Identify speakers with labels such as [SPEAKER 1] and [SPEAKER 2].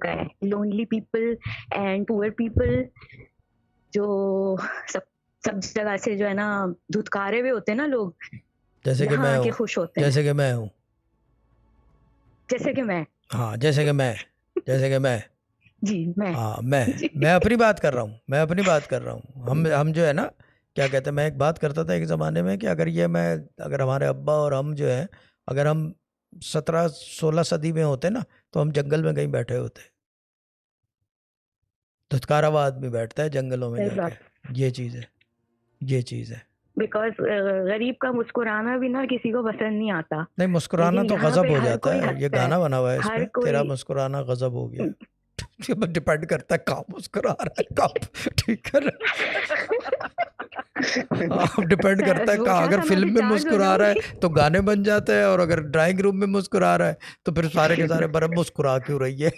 [SPEAKER 1] चुका है। Lonely people and poor people जो सब सब जगह से जो है ना धुतकारे हुए होते हैं ना लोग,
[SPEAKER 2] जैसे कि
[SPEAKER 1] यहाँ
[SPEAKER 2] मैं
[SPEAKER 1] आके
[SPEAKER 2] हूँ,
[SPEAKER 1] खुश होते हैं।
[SPEAKER 2] जैसे कि मैं हूँ।
[SPEAKER 1] जैसे कि मैं।
[SPEAKER 2] हाँ, जैसे कि मैं।
[SPEAKER 1] जी, मैं।
[SPEAKER 2] हाँ,
[SPEAKER 1] जी।
[SPEAKER 2] मैं अपनी बात कर रहा हूँ, मैं अपनी बात कर रहा हूँ। हम जो है ना, क्या कहते हैं, मैं एक बात करता था एक ज़माने में कि अगर हमारे अब्बा और हम जो है, अगर हम 17-16 सदी में होते ना, तो हम जंगल में कहीं बैठे होते। धुतकारा हुआ आदमी बैठता है जंगलों में
[SPEAKER 1] सही
[SPEAKER 2] जाके।
[SPEAKER 1] बात।
[SPEAKER 2] ये चीज़ है, ये चीज़ है।
[SPEAKER 1] बिकॉज़ गरीब का मुस्कुराना भी ना किसी को पसंद नहीं आता।
[SPEAKER 2] नहीं, मुस्कुराना
[SPEAKER 1] लेकिन
[SPEAKER 2] तो
[SPEAKER 1] यहाँ
[SPEAKER 2] गज़ब
[SPEAKER 1] पे
[SPEAKER 2] हो
[SPEAKER 1] हर
[SPEAKER 2] जाता
[SPEAKER 1] कोई
[SPEAKER 2] है, ये
[SPEAKER 1] हँसता है,
[SPEAKER 2] गाना बना हुआ है
[SPEAKER 1] हर
[SPEAKER 2] इसमें, तेरा
[SPEAKER 1] कोई
[SPEAKER 2] मुस्कुराना गज़ब हो गया। डिपेंड करता है कहाँ मुस्कुरा रहा है, कब। ठीक है ना? हाँ, डिपेंड करता है कहाँ।
[SPEAKER 1] सोचा
[SPEAKER 2] अगर
[SPEAKER 1] था मैं
[SPEAKER 2] फिल्म में
[SPEAKER 1] डिस्चार्ज हो
[SPEAKER 2] मुस्कुरा रहा
[SPEAKER 1] जाऊँगी।
[SPEAKER 2] है तो गाने बन जाते हैं, और अगर ड्राइंग रूम में मुस्कुरा रहा है तो फिर सारे के सारे बरम मुस्कुरा क्यों रही है।